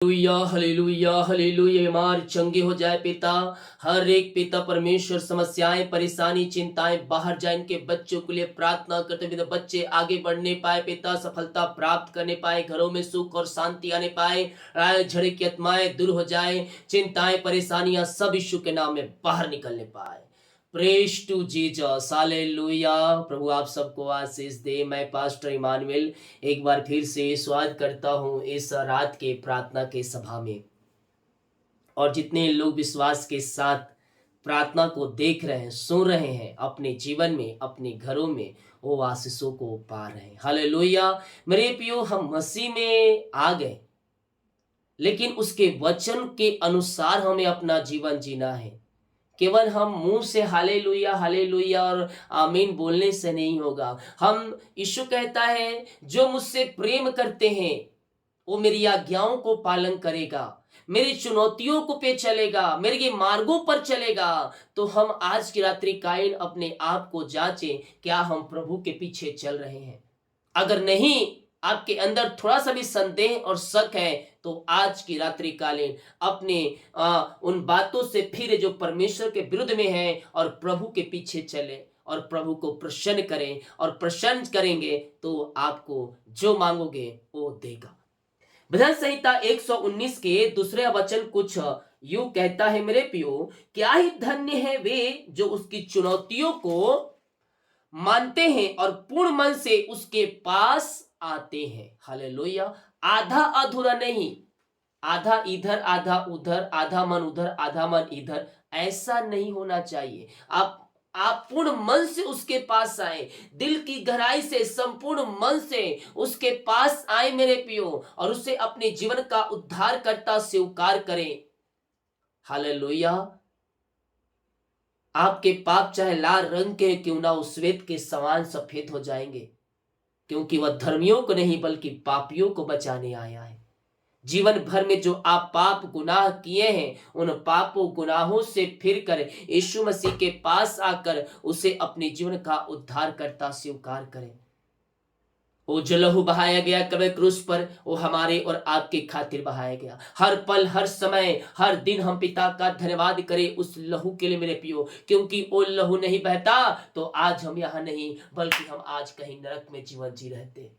Hallelujah hallelujah hallelujah. बीमार चंगे हो जाए पिता। हर एक पिता परमेश्वर समस्याएं परेशानी चिंताएं बाहर जाए, इनके बच्चों के लिए प्रार्थना करते पिता। बच्चे आगे बढ़ने पाए पिता, सफलता प्राप्त करने पाए, घरों में सुख और शांति आने पाए, राय झड़े की आत्माएं दूर हो जाए, चिंताएं परेशानियां सब यीशु के नाम में बाहर निकलने पाए। Praise to Jesus hallelujah. प्रभु आप सबको आशीष दे। मैं पास्टर इमानुएल एक बार फिर से स्वागत करता हूं इस रात के प्रार्थना के सभा में। और जितने लोग विश्वास के साथ प्रार्थना को देख रहे हैं, सुन रहे हैं, अपने जीवन में अपने घरों में वो आशीषों को पा रहे हैं। हालेलुया। मेरे प्रियो, हम मसीह में आ गए, लेकिन उसके वचन के अनुसार हमें अपना जीवन जीना है। केवल हम मुंह से हालेलुया हालेलुया और आमीन बोलने से नहीं होगा। हम यीशु कहता है जो मुझसे प्रेम करते हैं वो मेरी आज्ञाओं को पालन करेगा, मेरी चुनौतियों को पे चलेगा, मेरे मार्गों पर चलेगा। तो हम आज की रात्रि कायन अपने आप को जांचें, क्या हम प्रभु के पीछे चल रहे हैं। अगर नहीं, आपके अंदर थोड़ा सा भी संदेह और शक है, तो आज की रात्रि कालीन अपने उन बातों से फिर जो परमेश्वर के विरुद्ध में है और प्रभु के पीछे चले और प्रभु को प्रसन्न करें। और प्रसन्न करेंगे तो आपको जो मांगोगे वो देगा। भजन संहिता 119 के दूसरे वचन कुछ यूं कहता है, मेरे प्रियो क्या ही धन्य है वे जो उसकी चुनौतियों को मानते हैं और पूर्ण मन से उसके पास आते हैं। हालेलुया। आधा अधूरा नहीं, आधा इधर आधा उधर, आधा मन उधर आधा मन इधर, ऐसा नहीं होना चाहिए। आप पूर्ण मन से उसके पास आए, दिल की गहराई से संपूर्ण मन से उसके पास आए मेरे पियो, और उसे अपने जीवन का उद्धार करता स्वीकार करें। हालेलुया। आपके पाप चाहे लाल रंग के क्यों ना, उस श्वेत के समान सफेद हो जाएंगे, क्योंकि वह धर्मियों को नहीं बल्कि पापियों को बचाने आया है। जीवन भर में जो आप पाप गुनाह किए हैं, उन पापों गुनाहों से फिर कर यीशु मसीह के पास आकर उसे अपने जीवन का उद्धार करता स्वीकार करें। वो जो लहू बहाया गया कब्र क्रूस पर, वो हमारे और आपके खातिर बहाया गया। हर पल हर समय हर दिन हम पिता का धन्यवाद करें उस लहू के लिए मेरे पियो, क्योंकि वो लहू नहीं बहता तो आज हम यहाँ नहीं, बल्कि हम आज कहीं नरक में जीवन जी रहते।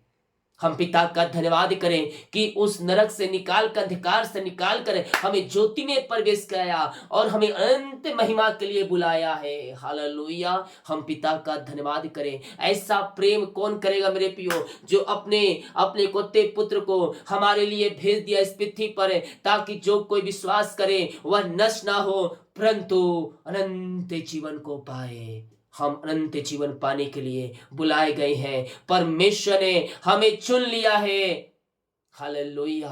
हम पिता का धन्यवाद करें कि उस नरक से निकाल कर, अंधकार से निकाल कर हमें ज्योति में प्रवेश कराया और हमें अनंत महिमा के लिए बुलाया है। हालेलुया। हम पिता का धन्यवाद करें। ऐसा प्रेम कौन करेगा मेरे पियो, जो अपने अपने कोते पुत्र को हमारे लिए भेज दिया इस पृथ्वी पर, ताकि जो कोई विश्वास करे वह नष्ट ना हो परंतु अनंत जीवन को पाए। हम अनंत जीवन पाने के लिए बुलाए गए हैं। परमेश्वर ने हमें चुन लिया है। हालेलुया।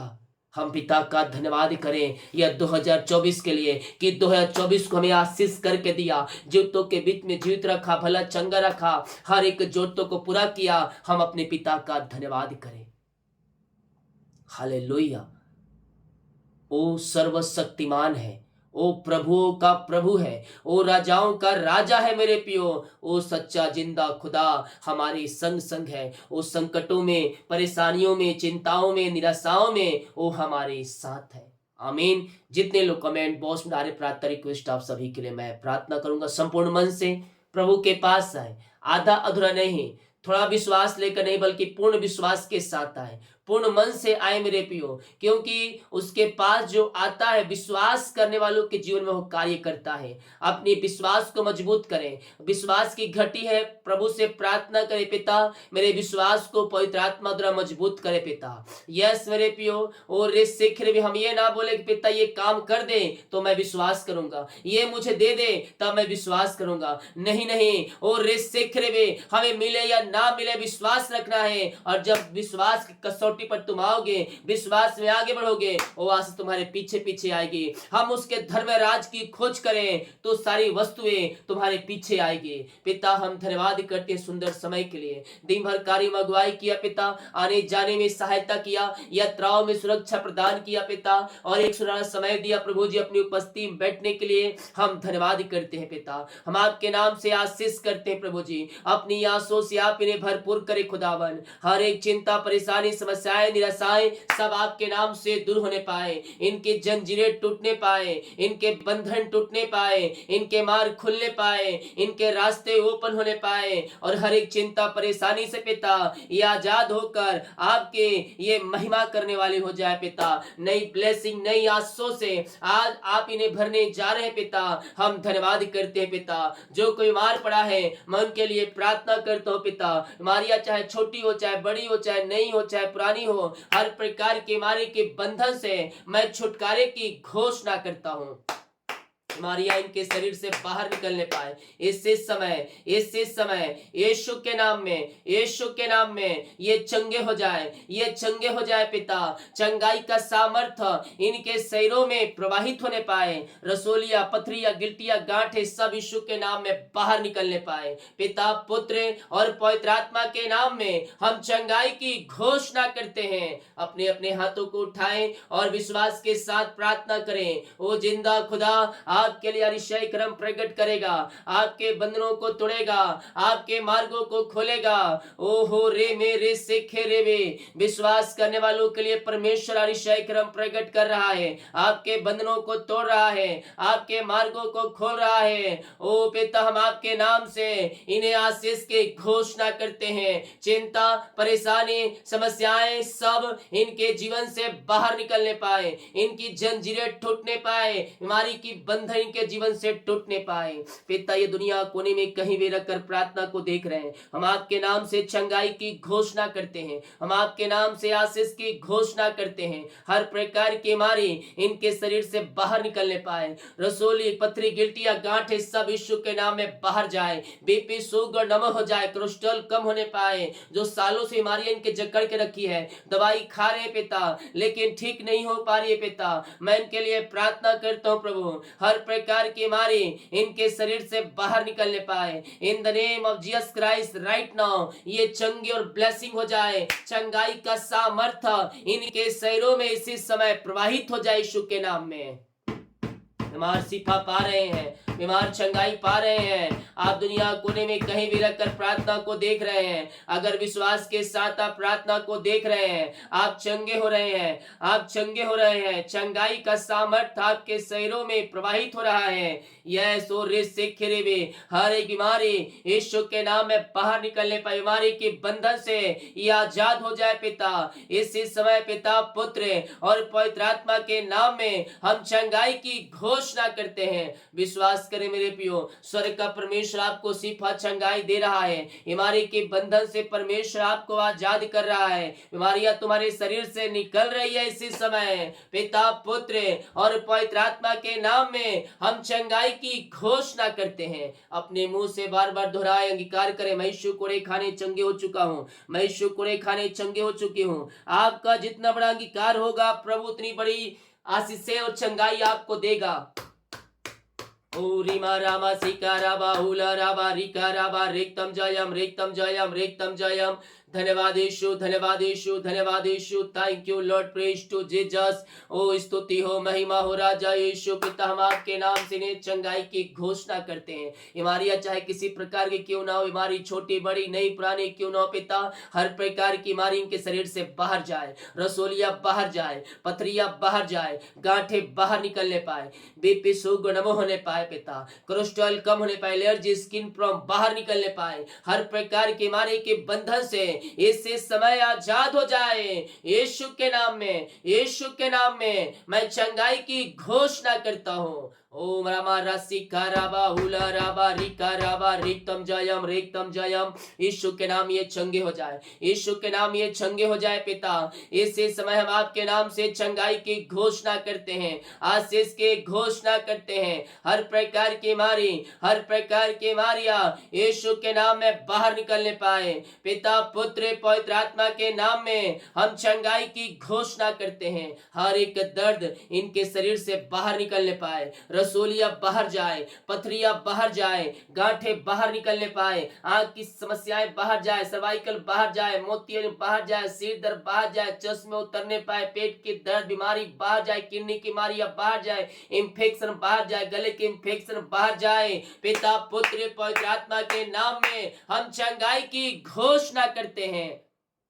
हम पिता का धन्यवाद करें यह 2024 के लिए कि 2024 को हमें आशीष करके दिया, जरूरतों के बीच में जीवित रखा, भला चंगा रखा, हर एक जरूरतों को पूरा किया। हम अपने पिता का धन्यवाद करें। हालेलुया। ओ सर्वशक्तिमान है, ओ प्रभुओं का प्रभु है, ओ राजाओं का राजा है मेरे पियो। ओ सच्चा जिंदा खुदा हमारे संग संग है। ओ संकटों में, परेशानियों में, चिंताओं में, निराशाओं में वो हमारे साथ है। आमीन। जितने लोग कमेंट बॉक्स में डाले प्रार्थना रिक्वेस्ट, आप सभी के लिए मैं प्रार्थना करूंगा। संपूर्ण मन से प्रभु के पास आए, आधा अधूरा नहीं, थोड़ा विश्वास लेकर नहीं, बल्कि पूर्ण विश्वास के साथ आए, पूर्ण मन से आए मेरे पियो, क्योंकि उसके पास जो आता है विश्वास करने वालों के जीवन में वो कार्य करता है। अपने विश्वास को मजबूत करें। विश्वास की घटी है, प्रभु से प्रार्थना करें, पिता मेरे विश्वास को पवित्र आत्मा द्वारा मजबूत करे पिता। यस मेरे पियो। और रे शीघ्र भी हम ये ना बोले कि पिता ये काम कर दे तो मैं विश्वास करूंगा, ये मुझे दे दे तब मैं विश्वास करूंगा। नहीं नहीं, और रे शीघ्र भी हमें मिले या ना मिले विश्वास रखना है। और जब विश्वास की कसौटी पर तुम आओगे, विश्वास में आगे बढ़ोगे, वो आशीष तुम्हारे पीछे पीछे आएगी। हम उसके धर्म राज की खोज करें तो सारी वस्तुएं तुम्हारे पीछे आएगी। पिता हम धन्यवाद करते हैं सुंदर समय के लिए। दिन भर कार्य में अगुवाई किया पिता, आने जाने में सहायता किया, यात्राओं में सुरक्षा प्रदान किया पिता, और एक सुनहरा समय दिया प्रभु जी अपनी उपस्थिति में बैठने के लिए। हम धन्यवाद करते हैं पिता। हम आपके नाम से आशीष करते हैं प्रभु जी। अपनी आंसुओं से आप इन्हें भरपूर करे खुदावन। हर एक चिंता परेशानी समस्या समस्याएं निराशाएं सब आपके नाम से दूर होने पाए, इनके जंजीरें टूटने पाए, इनके बंधन टूटने पाए, इनके मार्ग खुलने पाए, इनके रास्ते ओपन होने पाए और हर एक चिंता परेशानी से पिता ये आजाद होकर आपके ये महिमा करने वाले हो जाए पिता। नई ब्लेसिंग नई आशीषों से आज आप इन्हें भरने जा रहे हैं पिता। हम धन्यवाद करते हैं पिता। जो कोई बीमार पड़ा है मैं उनके लिए प्रार्थना करता हूँ पिता। बीमारियां चाहे छोटी हो चाहे बड़ी हो चाहे नई हो चाहे पुरानी हो, हर प्रकार की बीमारी के बंधन से मैं छुटकारे की घोषणा करता हूँ। बीमारियां इनके शरीर से बाहर निकलने पाए इसी समय यीशु के नाम में ये चंगे हो जाए पिता। चंगाई का सामर्थ्य इनके शरीरों में प्रवाहित होने पाए। रसोलिया पथरिया गिल्टिया गांठे सब यीशु के नाम में बाहर निकलने पाए पिता, पुत्र और पवित्र आत्मा के नाम में हम चंगाई की घोषणा करते हैं। अपने अपने हाथों को उठाएं और विश्वास के साथ प्रार्थना करें। ओ जिंदा खुदा आपके लिए अतिशय कर्म प्रकट करेगा, आपके बंधनों को तोड़ेगा, आपके मार्गों को खोलेगा। ओहो रे मेरे सेखे रे वे, विश्वास करने वालों के लिए परमेश्वर अतिशय कर्म प्रकट कर रहा है, आपके बंधनों को तोड़ रहा है, आपके मार्गों को खोल रहा है। ओ पिता हम आपके नाम से इन्हें आशीष की घोषणा करते हैं। चिंता परेशानी समस्याएं सब इनके जीवन से बाहर निकलने पाए, इनकी जंजीरें टूटने पाए, बीमारी की बंधन इनके जीवन से टूटने पाए पिता। ये दुनिया कोने में कहीं भी रखकर प्रार्थना को देख रहे हैं, हम आपके नाम से चंगाई की घोषणा करते हैं, हम आपके नाम से आशीष की घोषणा करते हैं। हर प्रकार की बीमारी इनके शरीर से बाहर निकलने पाए। रसोली पथरी गिल्टिया गांठे सब यीशु के नाम में बाहर जाए। बीपी शुगर नम हो जाए, कोलेस्ट्रॉल कम होने पाए। जो सालों से बीमारियां इनके जकड़ के रखी है, दवाई खा रहे पिता लेकिन ठीक नहीं हो पा रही है पिता, मैं इनके लिए प्रार्थना करता हूँ प्रभु। हर प्रकार की बीमारी इनके शरीर से बाहर निकलने पाए। In the name of Jesus Christ right now ये चंगी और ब्लेसिंग हो जाए। चंगाई का सामर्थ्य इनके शरीरों में इसी समय प्रवाहित हो जाए यीशु के नाम में। बीमार शिफा पा रहे हैं, बीमार चंगाई पा रहे हैं। आप दुनिया कोने में कहीं भी रखकर प्रार्थना को देख रहे हैं, अगर विश्वास के साथ आप प्रार्थना को देख रहे हैं, आप चंगे हो रहे हैं, आप चंगे हो रहे हैं। चंगाई का सामर्थ्य आपके शरीरों में प्रवाहित हो रहा है। यस ओ रे सेखरे वे, हर एक बीमारी यीशु के नाम में बाहर निकलने पर बीमारी के बंधन से ये आजाद हो जाए पिता। इसी समय पिता पुत्र और पवित्र आत्मा के नाम में हम चंगाई की घोषणा करते हैं। विश्वास करें मेरे प्रियो, स्वर्ग का परमेश्वर आपको शिफा चंगाई दे रहा है। बीमारी के बंधन से परमेश्वर आपको आजाद कर रहा है। बीमारियां तुम्हारे शरीर से निकल रही है इसी समय। पिता पुत्र और पवित्र आत्मा के नाम में हम चंगाई की घोषणा करते हैं। अपने मुंह से बार बार दोहराए अंगीकार करें, मैं यीशु कोड़े खाने चंगे हो चुका हूँ, मैं यीशु कोड़े खाने चंगे हो चुकी हूँ। आपका जितना बड़ा अंगीकार होगा प्रभु उतनी बड़ी आशीष और चंगाई आपको देगा। ओ रीमा रामा सिका राबा हुला राबा रिका राबा रेक्तम जयम रेक्तम जयम रेक्तम जयम। धन्यवाद यीशु, धन्यवाद यीशु, धन्यवाद Yeshu. Thank you lord, praise to Jesus. ओ स्तुति हो महिमा हो राजा यीशु। पिता हम आपके नाम से ने चंगाई की घोषणा करते हैं। बीमारियां चाहे किसी प्रकार की क्यों ना हो, बीमारी छोटी बड़ी नई पुरानी क्यों ना हो पिता, हर प्रकार की बीमारी इनके शरीर से बाहर जाए। रसोलिया बाहर जाए, पथरिया बाहर जाए, गांठे बाहर निकलने पाए, बीपी शुगर नम होने पाए पिता, कोलेस्ट्रॉल कम होने पाए, एलर्जी स्किन प्रॉब्लम बाहर निकलने पाए। हर प्रकार की बीमारी के बंधन से इससे समय आजाद हो जाए यीशु के नाम में। यीशु के नाम में मैं चंगाई की घोषणा करता हूँ। ओम रामा राशि काराबा हुला राबा रिका राबा रिक्तम जयम रेक्तम जयम। यीशु के नाम ये चंगे हो जाए, यीशु के नाम ये चंगे हो जाए पिता। इसी समय हम आपके नाम से चंगाई की घोषणा करते हैं, आशीष की घोषणा करते हैं। हर प्रकार की बीमारी, हर प्रकार की बीमारियां यीशु के नाम में बाहर निकलने पाए। पिता पुत्र पवित्र आत्मा के नाम में हम चंगाई की घोषणा करते हैं। हर एक दर्द इनके शरीर से बाहर निकलने पाए, रसोलिया बाहर जाए, पथरिया बाहर जाए, गांठे बाहर निकलने पाए, आंख की समस्याएं बाहर जाए, सर्वाइकल बाहर जाए, मोतियां बाहर जाए, सिर दर्द बाहर जाए, चश्मे उतरने पाए, पेट की दर्द बीमारी बाहर जाए, किडनी की बीमारियां बाहर जाए, इंफेक्शन बाहर जाए, गले के इंफेक्शन बाहर जाए। पिता पुत्र पवित्र आत्मा के नाम में हम चंगाई की घोषणा करते हैं।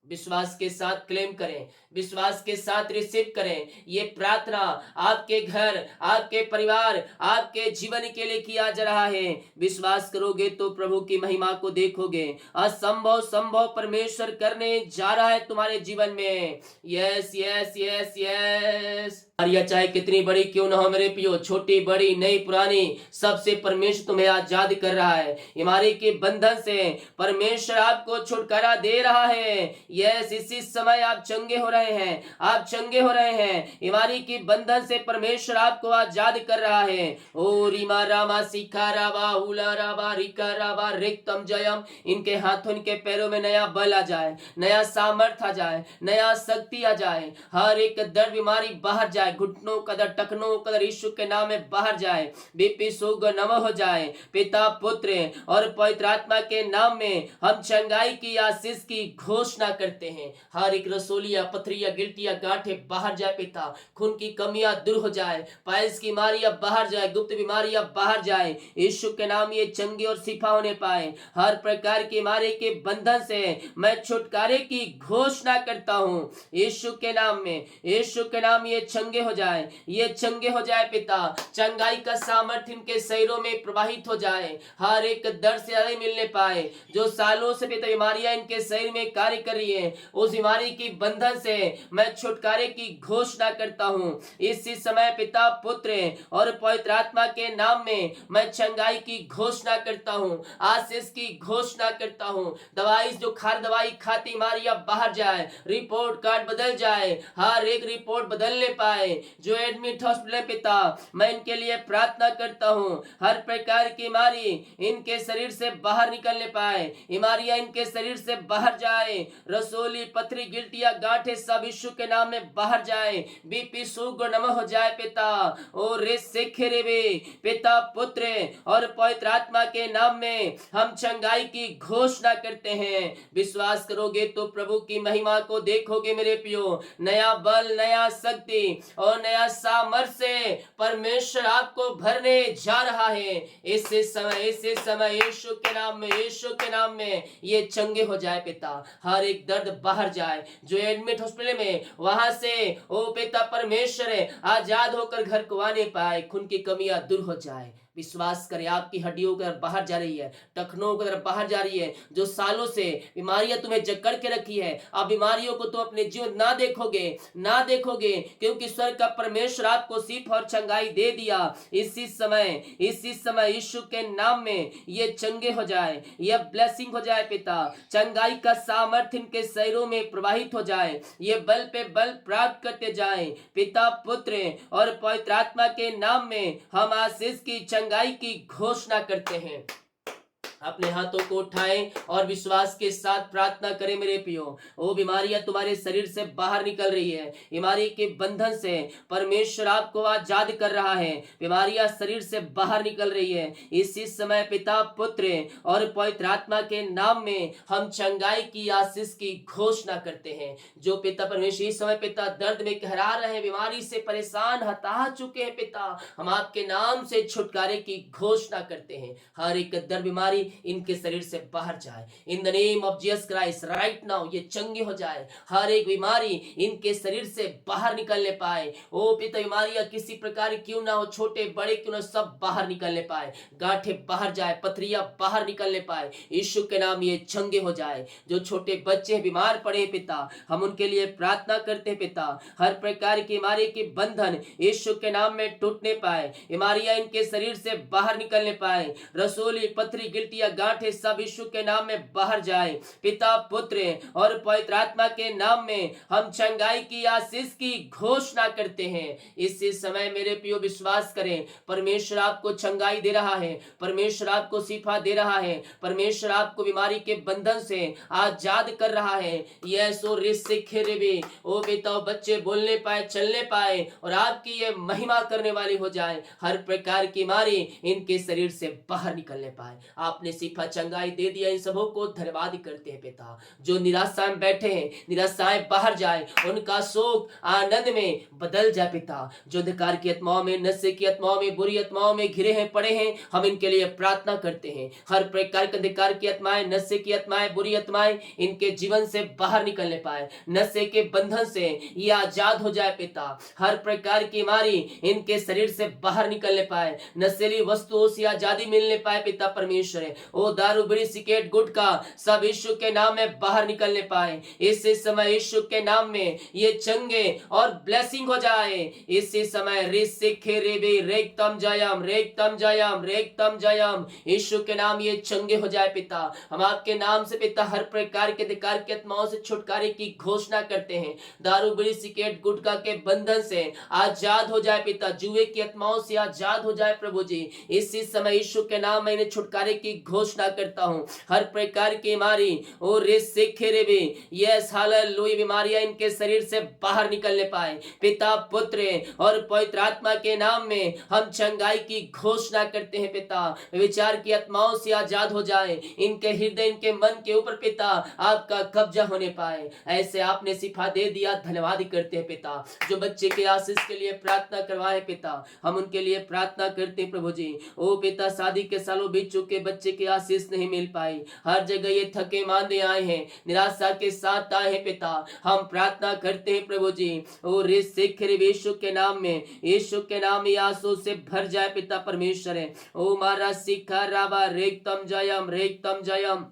विश्वास के साथ क्लेम करें, विश्वास के साथ रिसीव करें। ये प्रार्थना आपके घर, आपके परिवार, आपके जीवन के लिए किया जा रहा है। विश्वास करोगे तो प्रभु की महिमा को देखोगे। असंभव संभव परमेश्वर करने जा रहा है तुम्हारे जीवन में। Yes yes yes yes. यह चाहे कितनी बड़ी क्यों ना हो मेरे पियो, छोटी बड़ी नई पुरानी, सबसे परमेश्वर तुम्हें आजाद कर रहा है। बीमारी के बंधन से परमेश्वर आपको छुटकारा दे रहा है। यस, इसी समय आप चंगे हो रहे हैं, आप चंगे हो रहे हैं। बीमारी की बंधन से परमेश्वर आपको आजाद कर रहा है। ओ रीमा रामा सिखा रावा हुला रावा रिका रावा रिक्तम जयम। इनके हाथों, इनके पैरों में नया बल आ जाए, नया सामर्थ आ जाए, नया शक्ति आ जाए। हर एक दर्द बीमारी बाहर जाए, घुटनों का दर्द, टखनों का दर्द यीशु के नाम में बाहर जाए। बीपी शुगर नम हो जाए। पिता, पुत्र और पवित्र आत्मा के नाम में हम चंगाई की आशीष की घोषणा करते हैं। हर एक रसोलिया, पथरिया, गिल्टिया, गांठे बाहर जाए पिता। खून की कमियां दूर हो जाए, पायल्स की बीमारियां बाहर जाए, गुप्त बीमारियां बाहर जाए। यीशु के नाम ये चंगे और शिफा होने पाए। हर प्रकार की बीमारी के बंधन से मैं छुटकारे की घोषणा करता हूँ यीशु के नाम में। यीशु के नाम ये चंगे हो जाए, ये चंगे हो जाए पिता। चंगाई का सामर्थ्य इनके शरीरों में प्रवाहित हो जाए। हर एक दर्द से आराम मिलने पाए। जो सालों से पिता बीमारियां इनके शरीर में कार्य कर रही है, उस बीमारी की बंधन से मैं छुटकारे की घोषणा करता हूँ इसी समय पिता, पुत्र और पवित्र आत्मा के नाम में मैं चंगाई की घोषणा करता हूँ, आशीष की घोषणा करता हूँ। दवाई जो दवाई खाती बीमारियां बाहर जाए, रिपोर्ट कार्ड बदल जाए, हर एक रिपोर्ट बदलने पाए। जो एडमिट हॉस्पिटल पिता, मैं इनके लिए प्रार्थना करता हूँ। हर प्रकार की बीमारी इनके शरीर से बाहर निकलने पाए, बीमारियां इनके शरीर से बाहर जाए। रसोली, पथरी, गिल्टिया, गांठे सब यीशु के नाम में बाहर जाए। बीपी शुगर नम हो जाए पिता। और पिता, पुत्र और पवित्र आत्मा के नाम में हम चंगाई की घोषणा करते हैं। विश्वास करोगे तो प्रभु की महिमा को देखोगे मेरे पियो। नया बल, नया शक्ति और नया सामर्थ्य परमेश्वर आपको भरने जा रहा है। इसी समय यीशु के नाम में, यीशु के नाम में ये चंगे हो जाए पिता। हर एक दर्द बाहर जाए। जो एडमिट हॉस्पिटल में, वहां से ओ पिता परमेश्वर आजाद होकर घर को आने पाए। खून की कमियां दूर हो जाए। विश्वास करें, आपकी हड्डियों की तरफ बाहर जा रही है, टखनों की तरफ बाहर जा रही है। जो सालों से बीमारियां तुम्हें जकड़ के रखी है, आप बीमारियों को तो अपने जीवन ना देखोगे, ना देखोगे, क्योंकि स्वर्ग का परमेश्वर आपको शिफा और चंगाई दे दिया। इसी समय यीशु के नाम में ये चंगे हो जाए, ये ब्लेसिंग हो जाए पिता। चंगाई का सामर्थ्य इनके शरीरों में प्रवाहित हो जाए। ये बल पे बल प्राप्त करते जाए पिता, पुत्र और पवित्र आत्मा के नाम में हम आशीष की चंगाई की घोषणा करते हैं। अपने हाथों को उठाएं और विश्वास के साथ प्रार्थना करें मेरे पियो। वो बीमारियां तुम्हारे शरीर से बाहर निकल रही है। बीमारी के बंधन से परमेश्वर आपको आजाद कर रहा है। बीमारियां शरीर से बाहर निकल रही है। इसी समय पिता, पुत्र और पवित्र आत्मा के नाम में हम चंगाई की आशीष की घोषणा करते हैं। जो पिता परमेश्वर इस समय पिता दर्द में कहरा रहे हैं, बीमारी से परेशान हता चुके हैं पिता, हम आपके नाम से छुटकारे की घोषणा करते हैं। हर एक दर्द, बीमारी इनके शरीर से बाहर जाए। In the name of Jesus Christ right now ये चंगे हो जाए। हर एक बीमारी इनके शरीर से बाहर निकलने पाए। ओ पिता, बीमारियां किसी प्रकार क्यों ना हो, छोटे बड़े क्यों ना, सब बाहर निकलने पाए। गांठे बाहर जाए, पथरियां बाहर निकलने पाए। यीशु के नाम ये चंगे हो जाए। जो छोटे बच्चे बीमार पड़े पिता, हम उनके लिए प्रार्थना करते हैं पिता। हर प्रकार की बीमारी के बंधन यीशु के नाम में टूटने पाए। बीमारियां इनके शरीर से बाहर निकलने पाए। रसोली, पथरी, गिल्टी, गांठे सब यीशु के नाम में बाहर जाए। पिता, पुत्र और पवित्र आत्मा के नाम में हम चंगाई की आशीष की घोषणा करते हैं। इसी समय मेरे प्रियो विश्वास करें, परमेश्वर आपको चंगाई दे रहा है, परमेश्वर आपको शिफा दे रहा है, परमेश्वर आपको बीमारी के बंधन से आजाद कर रहा है। यीशु रिसिखिरबी, ओ बेटा, बच्चे बोलने पाए, चलने पाए और आपकी ये महिमा करने वाली हो जाए। हर प्रकार की बीमारी इनके शरीर से बाहर निकलने पाए। आपने आपने सिफा चंगाई दे दिया, इन सबों को धन्यवाद करते हैं पिता। जो निराशा में बैठे हैं, निराशाएं बाहर जाए, उनका शोक आनंद में बदल जाए पिता। जो अंधकार की आत्माओं में, नशे की आत्माओं में, बुरी आत्माओं में घिरे हैं, पड़े हैं, हम इनके लिए प्रार्थना करते हैं। हर प्रकार के अंधकार की आत्माएं, नशे की आत्माएं, बुरी आत्माएं इनके जीवन से बाहर निकलने पाए, नशे के बंधन से ये आजाद हो जाए पिता। हर प्रकार की बीमारी इनके शरीर से बाहर निकलने पाए, नशेली वस्तुओं से आजादी मिलने पाए पिता परमेश्वर। ओ दारू, बीड़ी, सिगरेट, गुटखा सब यीशु के नाम में बाहर निकलने पाए। इसी समय यीशु के नाम में ये चंगे और ब्लेसिंग हो जाए। इसी समय रेक्तम जयम, रेक्तम जयम, रेक्तम जयम, यीशु के नाम ये चंगे हो जाए पिता। हम आपके नाम से पिता हर प्रकार के अधिकार की आत्माओं से छुटकारे की घोषणा करते हैं। दारू, बीड़ी, सिगरेट, गुटखा के बंधन से आजाद हो जाए पिता, जुए की आत्माओं से आजाद हो जाए प्रभु जी। इसी समय यीशु के नाम में इन्हें छुटकारे की घोषणा करता हूं। हर प्रकार की बीमारी और यस हालेलुया, बीमारियां इनके शरीर से बाहर निकलने पाए पिता, पुत्र और पवित्र आत्मा के नाम में हम चंगाई की घोषणा करते हैं पिता। विचार की आत्माओं से आजाद हो जाए, इनके हृदय, इनके मन के ऊपर पिता आपका कब्जा होने पाए, ऐसे आपने सिफा दे दिया। धन्यवाद करते हैं पिता। जो बच्चे के आशीष के लिए प्रार्थना करवाए पिता, हम उनके लिए प्रार्थना करते हैं प्रभु जी। ओ पिता, शादी के सालों बीत चुके, बच्चे के आशीष नहीं मिल पाई, हर जगह ये थके मांदे आए हैं, निराशा के साथ आए हैं पिता। हम प्रार्थना करते हैं प्रभु जी, ओ रे शेखर यीशु के नाम में, यीशु के नाम में आंसू से भर जाए पिता परमेश्वर। ओ मारा सिखा राबा रेक्तम जयम, रेक्तम जयम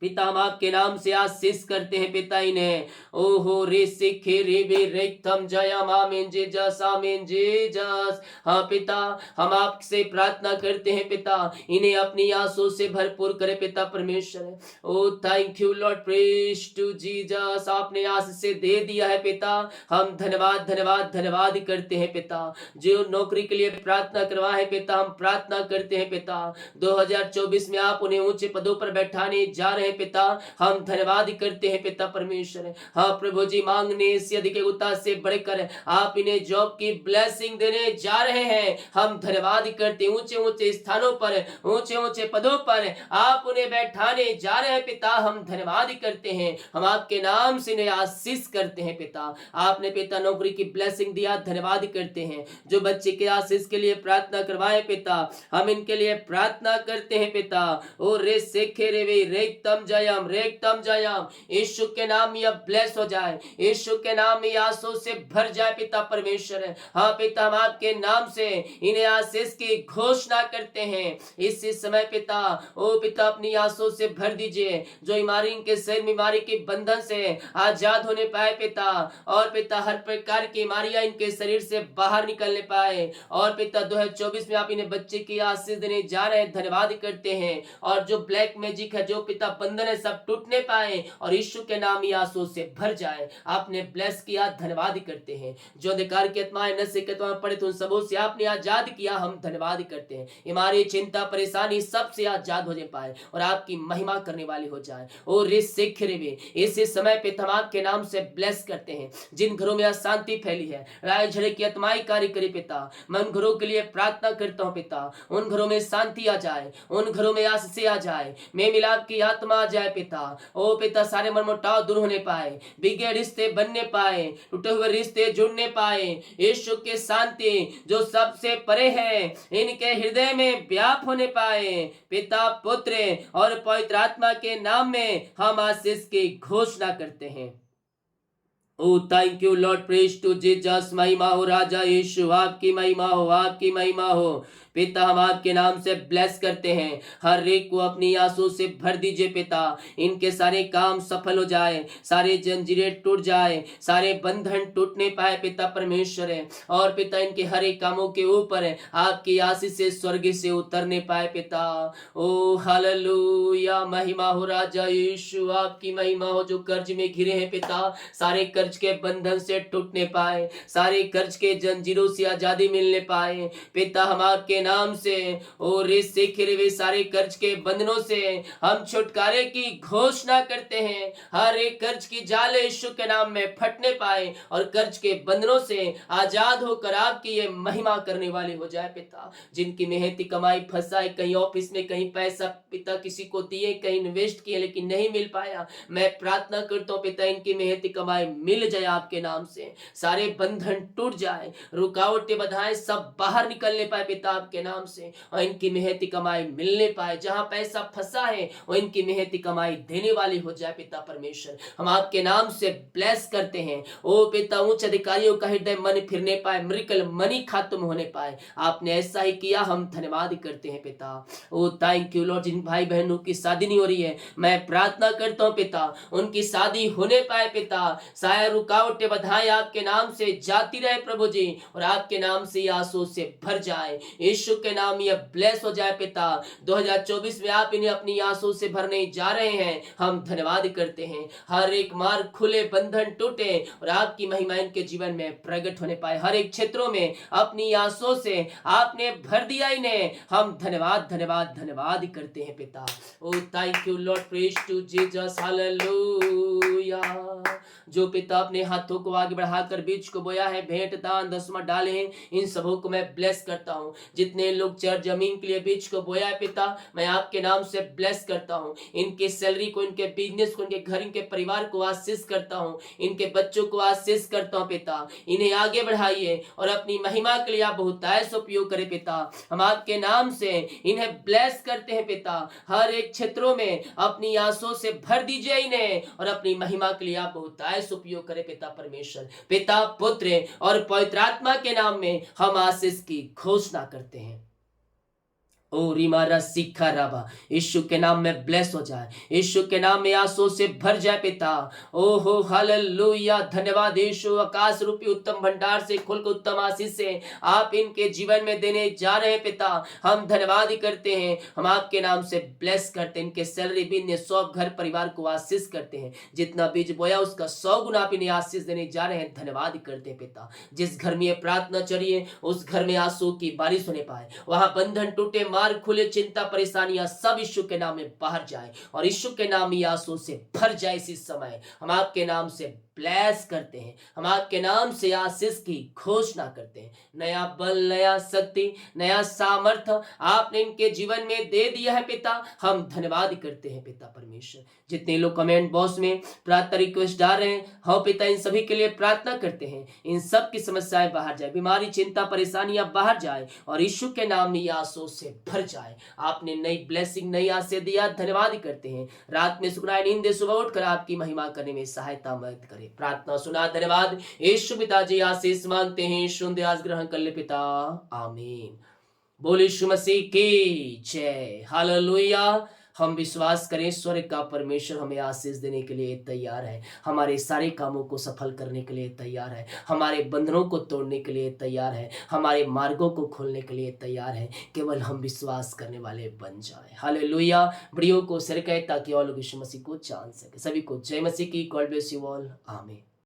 पिता, हम आपके नाम से आशीष करते हैं पिता इन्हें। ओहो रे सिखे रे बे रेक्तम जयम, आमीन जीजस, आमीन जीजस। हाँ पिता, हम आपसे प्रार्थना करते हैं पिता, इन्हें अपनी आंसू से भरपूर करे पिता परमेश्वर। ओ thank you lord, praise to Jesus. आपने आशीष से दे दिया है पिता, हम धन्यवाद धन्यवाद धन्यवाद करते हैं पिता। जो नौकरी के लिए प्रार्थना करवा है पिता, हम प्रार्थना करते हैं पिता, 2024 में आप उन्हें ऊंचे पदों पर बैठाने जा रहे पिता, हम धन्यवाद करते हैं पिता परमेश्वर। हाँ प्रभु जी, मांगने से अधिक उतार से बढ़कर आप इन्हें जॉब की ब्लेसिंग देने जा रहे हैं। हम धन्यवाद करते हैं, ऊंचे ऊंचे स्थानों पर, ऊंचे ऊंचे पदों पर आप उन्हें बैठाने जा रहे हैं पिता। हम धन्यवाद करते हैं, हम आपके नाम से इन्हें आशीष करते हैं पिता। आपने पिता नौकरी की ब्लेसिंग दिया, धन्यवाद करते हैं। जो बच्चे के आशीष के लिए प्रार्थना करवाए पिता, हम इनके लिए प्रार्थना करते हैं पिता। ओ रे सेखे रे वे रेक्तम जयम, रेक्तम जयम, यीशु के नाम में ब्लेस हो जाए, यीशु के नाम में आंसू से भर जाए पिता परमेश्वर। हाँ पिता, हम आपके नाम से इन्हें आशीष की घोषणा करते हैं। इसी समय पिता, ओ पिता, अपनी आंसू से भर दीजिए, जो बीमारी के शरीर, बीमारी के बंधन से आजाद होने पाए पिता। और पिता, हर प्रकार की बीमारियां इनके शरीर से बाहर निकलने पाए। और पिता, 2024 में आप इन्हें बच्चे की आशीष देने जा रहे हैं, धन्यवाद करते हैं। और जो ब्लैक मैजिक है, जो पिता बंधन है, सब टूटने पाए और यीशु के नाम ही आंसू से भर जाए। आपने ब्लेस किया, धन्यवाद करते हैं। जो अधिकार की आत्माएं, नशे की आत्माएं पड़े थे, उन सबों से आपने आजाद किया, हम धन्यवाद करते हैं। हमारी चिंता, परेशानी सब से आजाद हो पाए और आपकी महिमा करने वाली हो जाए। और इसी समय पे हम आपके नाम से ब्लेस करते हैं। जिन घरों में अशांति फैली है, लड़ाई झगड़े की आत्माएं कार्य करे पिता, मैं उन घरों के लिए प्रार्थना करता हूं पिता। उन घरों में शांति आ जाए, उन घरों में आशीष आ जाए, मेल मिलाप की आत्मा आ जाए पिता। ओ पिता, सारे मनमुटाव दूर होने पाए, बिगड़े रिश्ते बनने पाए, टूटे हुए रिश्ते जुड़ने पाए। यीशु की शांति जो सबसे परे है, इनके हृदय में व्याप होने पाए। पिता, पुत्र और पवित्र आत्मा के नाम में हम आशीष की घोषणा करते हैं। ओ thank you lord, praise to Jesus. महिमा हो राजा यीशु, आपकी महिमा हो, आपकी महिमा हो पिता। हम आपके नाम से ब्लेस करते हैं, हर एक को अपनी आंसू से भर दीजिए पिता। इनके सारे काम सफल हो जाए, सारे जंजीरें टूट जाए, सारे बंधन टूटने पाए पिता परमेश्वर। और पिता, इनके हर एक कामों के ऊपर आपकी आशीष से स्वर्ग से उतरने पाए पिता। ओ हालेलुया, महिमा हो राजा यीशु, आपकी महिमा हो। जो कर्ज में घिरे हैं पिता, सारे कर्ज कर्ज के बंधन से टूटने पाए, सारे कर्ज के जंजीरों से आजादी मिलने पाए। पिता हम आपके नाम से और इस सिखरे हुए सारे कर्ज के बंधनों से हम छुटकारे की घोषणा करते हैं। हर एक कर्ज की जाल यीशु के नाम में फटने पाए और कर्ज के बंधनों से आजाद होकर आपकी ये महिमा करने वाले हो जाए पिता। जिनकी मेहनती कमाई फंसा है, कहीं ऑफिस में कहीं पैसा पिता किसी को दिए, कहीं इन्वेस्ट किए लेकिन नहीं मिल पाया, मैं प्रार्थना करता हूँ पिता इनकी मेहनती कमाई मिल जाए आपके नाम से, सारे बंधन टूट जाए, रुकावटें बाधाएं सब बाहर निकलने पाए पिता आपके नाम से, और इनकी मेहनती कमाई मिलने पाए। जहां पैसा फंसा है वो इनकी मेहनती कमाई देने वाली हो जाए पिता परमेश्वर। हम आपके नाम से ब्लेस करते हैं। ओ पिता उच्च अधिकारियों का हृदय मन फिरने पाए, मिरेकल मनी खत्म होने पाए। आपने ऐसा ही किया, हम धन्यवाद करते हैं पिता। ओ थैंक यू लॉर्ड। जिन भाई बहनों की शादी नहीं हो रही है, मैं प्रार्थना करता हूँ पिता उनकी शादी होने पाए पिता। शायद रुकावटें बाधाएं आपके नाम से जाती रहे प्रभु जी, और आपके नाम से आंसू से भर जाए। यीशु के नाम ये ब्लेस हो जाए पिता। 2024 में आप इन्हें अपनी आंसू से भरने जा रहे हैं, हम धन्यवाद करते हैं। हर एक मार्ग खुले, बंधन टूटे और आपकी महिमा इनके जीवन में प्रकट होने पाए। हर एक क्षेत्रों में अपनी आंसू से आपने भर दिया इन्हें, हम धन्यवाद धन्यवाद धन्यवाद करते हैं पिता। ओ thank you lord, praise to Jesus, hallelujah. जो पिता अपने हाथों को आगे बढ़ाकर बीज को बोया है, भेंट दान दसवां डाले हैं, इन सबों को मैं ब्लेस करता हूँ। जितने लोग चर जमीन के लिए बीज को बोया है पिता, मैं आपके नाम से ब्लेस करता हूँ। इनके सैलरी को, इनके बिजनेस को, इनके घर, इनके परिवार को आशीष करता हूँ। इनके बच्चों को आशीष करता हूँ पिता। इन्हें आगे बढ़ाइए और अपनी महिमा के लिए आप बहुतायत उपयोग करें पिता। हम आपके नाम से इन्हें ब्लेस करते हैं पिता। हर एक क्षेत्रों में अपनी आंसू से भर दीजिए इन्हें, और अपनी महिमा के लिए आप बहुतायत उपयोग करें पिता परमेश्वर। पिता, पुत्र और पवित्र आत्मा के नाम में हम आशीष की घोषणा करते हैं। ओ रिमारा सिखा राबा, यीशु के नाम में ब्लेस हो जाए, यीशु के नाम में आंसू से भर जाए पिता। ओ हो हालेलुया, धन्यवाद यीशु। आकाश रूपी उत्तम भंडार से खुल के उत्तम आशीष से आप इनके जीवन में देने जा रहे हैं पिता। हम धन्यवाद करते हैं, हम आपके नाम से ब्लेस करते हैं। इनके सैलरी बिजनेस सब घर परिवार को आशीष करते हैं। जितना बीज बोया उसका 100 गुना आप इन्हें आशीष देने जा रहे हैं, धन्यवाद करते हैं पिता। जिस घर में ये प्रार्थना चलिए उस घर में आंसू की बारिश होने पाए, वहां बंधन टूटे, मार्ग खुले, चिंता परेशानियां सब यीशु के नाम में बाहर जाए और यीशु के नाम में आंसू से भर जाए। इसी समय हम आपके नाम से ब्लेस करते हैं, हम आपके नाम से आशीष की घोषणा करते हैं। नया बल, नया शक्ति, नया सामर्थ्य आपने इनके जीवन में दे दिया है पिता। हम धन्यवाद करते हैं पिता परमेश्वर। जितने लोग कमेंट बॉक्स में प्रार्थना रिक्वेस्ट डाल रहे हैं, हाँ पिता इन सभी के लिए प्रार्थना करते हैं। इन सब की समस्याएं बाहर जाए, बीमारी चिंता परेशानियां बाहर जाए और यीशु के नाम में आंसू से भर जाए। आपने नई ब्लेसिंग, नई आशीष दिया, धन्यवाद करते हैं। रात में सुनाए नींद दे, सुबह उठकर आपकी महिमा करने में सहायता मदद करे। प्रार्थना सुना, धन्यवाद यीशु पिताजी। आशीष मांगते हैं, सुन आज ग्रहण कर ले पिता, आमीन। बोले यीशु मसीह की जय, हालेलुया। हम विश्वास करें स्वर्ग का परमेश्वर हमें आशीष देने के लिए तैयार है, हमारे सारे कामों को सफल करने के लिए तैयार है, हमारे बंधनों को तोड़ने के लिए तैयार है, हमारे मार्गों को खोलने के लिए तैयार है। केवल हम विश्वास करने वाले बन जाए। हालेलुया। वीडियो को शेयर करें ताकि और लोग यीशु मसीह को जान सके। सभी को जय मसीह की। गॉड ब्लेस यू ऑल, आमीन।